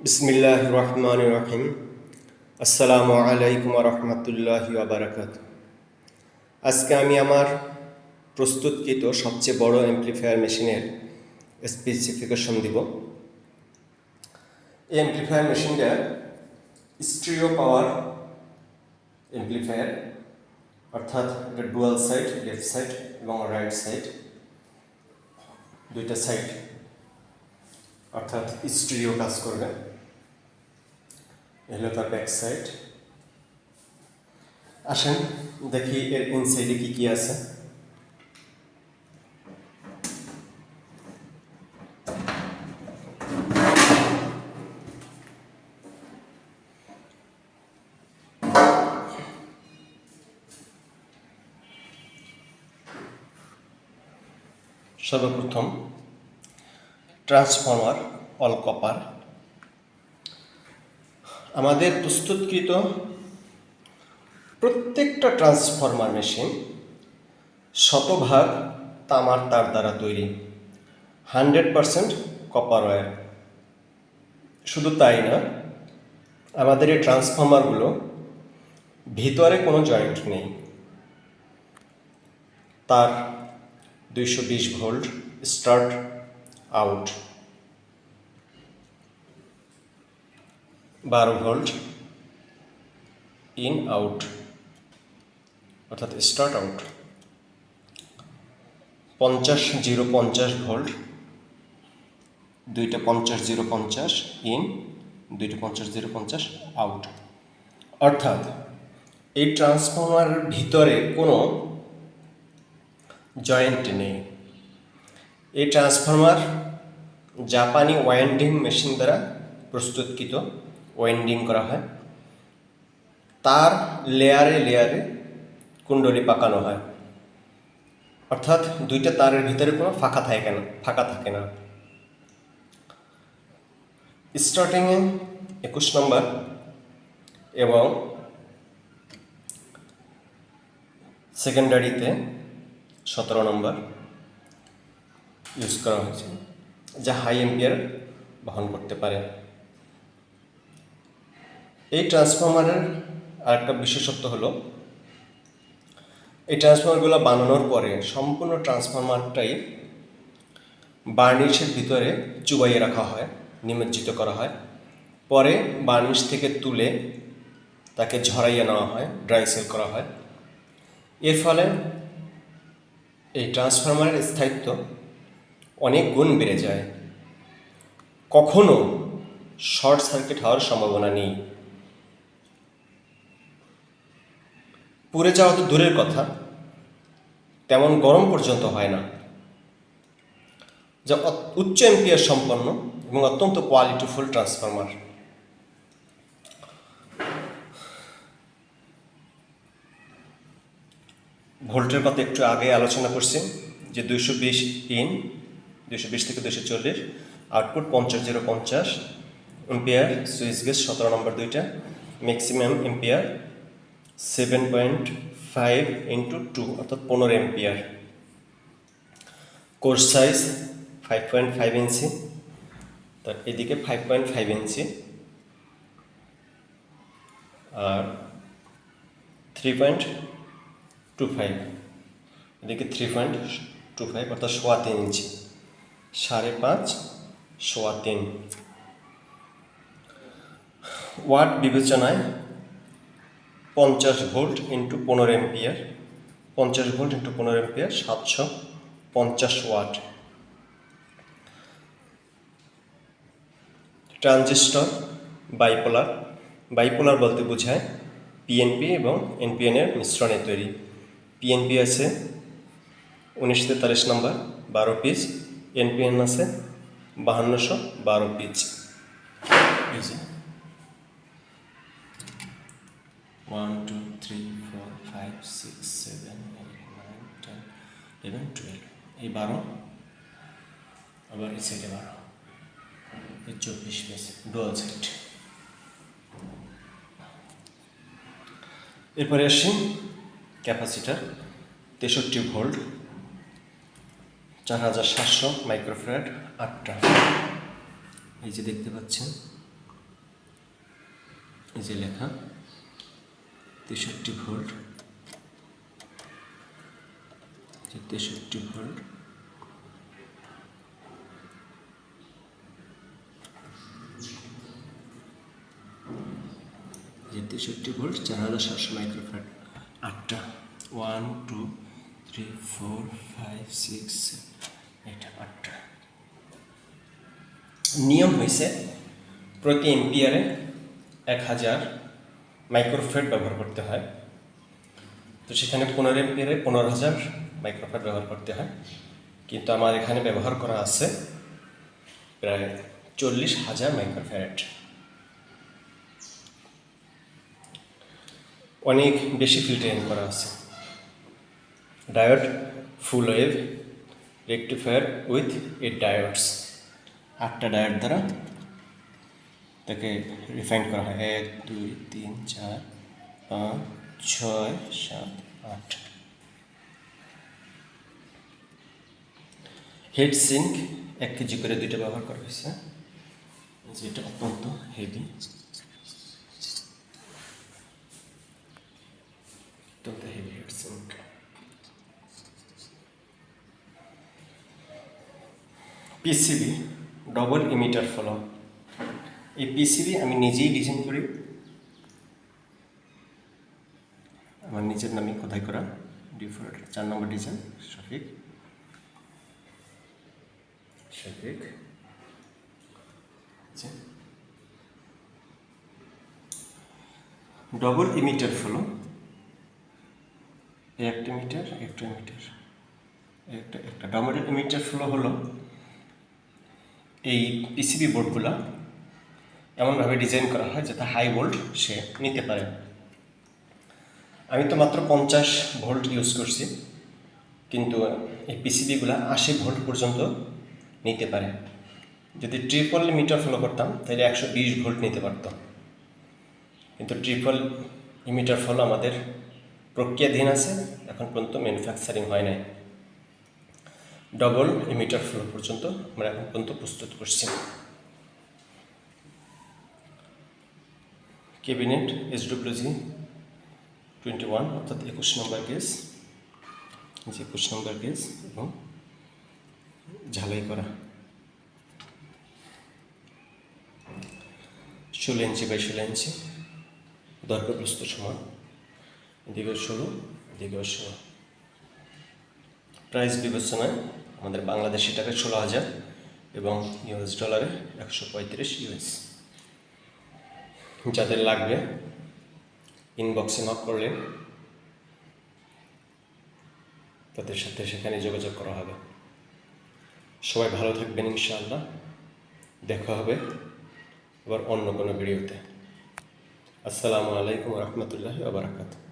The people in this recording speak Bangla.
বিসমিল্লাহির রহমানির রহিম। আসসালামু আলাইকুম ওয়া রাহমাতুল্লাহি ওয়া বারাকাতুহু। আজকে আমি আমার প্রস্তুতকৃত সবচেয়ে বড় অ্যাম্প্লিফায়ার মেশিনের স্পেসিফিকেশন দিব। এই অ্যাম্প্লিফায়ার মেশিনটা স্টিরিও পাওয়ার অ্যাম্প্লিফায়ার, অর্থাৎ এটা ডুয়াল সাইড, লেফট সাইড এবং রাইট সাইড, দুইটা সাইড অর্থাৎ স্টিরিও কাজ করবে। হলো তার ব্যাক সাইড। আসেন দেখি এর ইনসাইডে কি কি আছে। সর্বপ্রথম ট্রান্সফর্মার অল কপার। আমাদের প্রস্তুতকৃত প্রত্যেকটা ট্রান্সফর্মার মেশিন শতভাগ তামার তার দ্বারা তৈরি, 100% কপার ওয়্যার। শুধু তাই না, আমাদের এই ট্রান্সফর্মারগুলো ভিতরে কোনো জয়েন্ট নেই। তার 220 volt start out, 12 volt in out অর্থাৎ স্টার্ট আউট, 50-0-50 ভোল্ট, দুইটা 50-0-50 ইন, দুইটা 50-0-50 আউট। অর্থাৎ এই ট্রান্সফর্মারের ভিতরে কোনো জয়েন্ট নেই। এই ট্রান্সফর্মার জাপানি ওয়াইন্ডিং মেশিন দ্বারা প্রস্তুতকৃত, ওয়াইন্ডিং করা হয়। তার লেয়ারে লেয়ারে কুণ্ডলী পাকানো হয়, অর্থাৎ দুইটা তারের ভিতরে কোনো ফাঁকা থাকে না। স্টার্টিংয়ে 21 নম্বর এবং সেকেন্ডারিতে 17 নম্বর ইউজ করা হয়েছে, যা হাই এম্পিয়ার বহন করতে পারে। এই ট্রান্সফর্মারের আরেকটা বিশেষত্ব হলো, এই ট্রান্সফর্মারগুলো বানানোর পরে সম্পূর্ণ ট্রান্সফর্মারটাই বার্নিশের ভিতরে চুবাইয়ে রাখা হয়, নিমজ্জিত করা হয়। পরে বার্নিশ থেকে তুলে তাকে ঝরাইয়ে নেওয়া হয়, ড্রাই সেল করা হয়। এর ফলে এই ট্রান্সফর্মারের স্থায়িত্ব অনেক গুণ বেড়ে যায়। কখনো শর্ট সার্কিট হওয়ার সম্ভাবনা নেই। পুড়ে যাওয়া তো দূরের কথা, তেমন গরম পর্যন্ত হয় না। যা উচ্চ এম্পিয়ার সম্পন্ন এবং অত্যন্ত কোয়ালিটিফুল ট্রান্সফর্মার। ভোল্টের কথা একটু আগে আলোচনা করছি যে 220 ইন, 220 থেকে 240, আউটপুট 50-0-50 এম্পিয়ার, সুইচ গেজ 17 নম্বর দুইটা, ম্যাক্সিমাম এম্পিয়ার 7.5 × 2 অর্থাৎ 15 এম্পিয়ার। কোর্স সাইজ 5.5 ইঞ্চি, তার এদিকে 5.5 ইঞ্চি আর 3.25, এদিকে 3.25 অর্থাৎ 3.25 ইঞ্চি, 5.5 3.25। ওয়াট বিবেচনায় 50 volt into 15 ampere, 50 volt into 15 ampere 750 watt. Transistor bipolar বলতে বোঝায় পিএনপি এবং এনপিএন এর মিশ্রণে তৈরি। পিএনপি আছে 1943 নম্বর 12 পিস, এনপিএন আছে 5212 পিস। 1 2 3 4 5 6 7 8 9 10 11 12, এই 12, আবার এই সাইডে 12, এই 24 পিস ডুয়াল সাইড। এরপরে আসি ক্যাপাসিটার 63 ভোল্ট, 4700 মাইক্রোফ্যারাড, 8টা। এই যে দেখতে পাচ্ছেন এই যে লেখা 63 ভোল্ট, 63 ভোল্ট, যে 63 ভোল্ট 4700 মাইক্রোফ্যারাড। 8টা 1 2 3 4 5 6 এটা 8টা। নিয়ম হয়েছে প্রতি এম্পিয়ারে 1000 মাইক্রোফ্যারাড ব্যবহার করতে হয়। তো সেখানে 15 এম্পিয়ারে 15000 মাইক্রোফ্যারাড ব্যবহার করতে হয়, কিন্তু আমার এখানে ব্যবহার করা আছে প্রায় 40000 মাইক্রোফ্যারাড। অনেক বেশি ফিল্টারিং করা আছে। Diode full wave rectifier with 8 diodes, 8টা ডায়োড দ্বারা তাকে রিফাইন করা হয়। 1 2 3 4 5 6 7 8। হেড সিঙ্ক 1 কেজি করে 2টা ব্যবহার করা হয়েছে, যেটা অত্যন্ত হেভি, অত্যন্ত heavy heat sink. PCB double emitter follow. এই পিসিবি আমি নিজেই ডিজাইন করি, আমার নিজের নামে খোদাই করা। ডিফল্ট 4 নম্বর design Shafiq. Double emitter follow, একটা মিটার একটা মিটার একটা ডবল ইমিটার ফলো হলো এই পিসিবি বোর্ডগুলো এমনভাবে ডিজাইন করা হয় যাতে হাই ভোল্ট সে নিতে পারে। আমি তো মাত্র 50 ভোল্ট ইউজ করছি, কিন্তু এই পিসিবিগুলো 80 ভোল্ট পর্যন্ত নিতে পারে। যদি ট্রিপল মিটার ফলো করতাম তাহলে 120 ভোল্ট নিতে পারত, কিন্তু ট্রিপল ইমিটার ফলো আমাদের প্রক্রিয়াধীন আছে, এখন পর্যন্ত ম্যানুফ্যাকচারিং হয় নাই। ডবল ইমিটার ফ্লো পর্যন্ত আমরা এখন পর্যন্ত প্রস্তুত করছি। ক্যাবিনেট SWG 21 অর্থাৎ 21 নম্বর গেজ, 21 নম্বর গেজ এবং ঝালাই করা 16 ইঞ্চি বাই 16 ইঞ্চি, দৈর্ঘ্য প্রস্থ সমান, এদিকে 16 এদিকে 16। প্রাইস বিবেচনায় আমাদের বাংলাদেশি টাকায় 16,000 এবং US ডলারে 135 US। যাদের লাগবে ইনবক্সে নক করলে তাদের সাথে সেখানে যোগাযোগ করা হবে। সবাই ভালো থাকবেন ইনশাআল্লাহ। দেখা হবে আবার অন্য কোনো ভিডিওতে। আসসালামু আলাইকুম ওয়া রাহমাতুল্লাহি ওয়া বারাকাতুহু।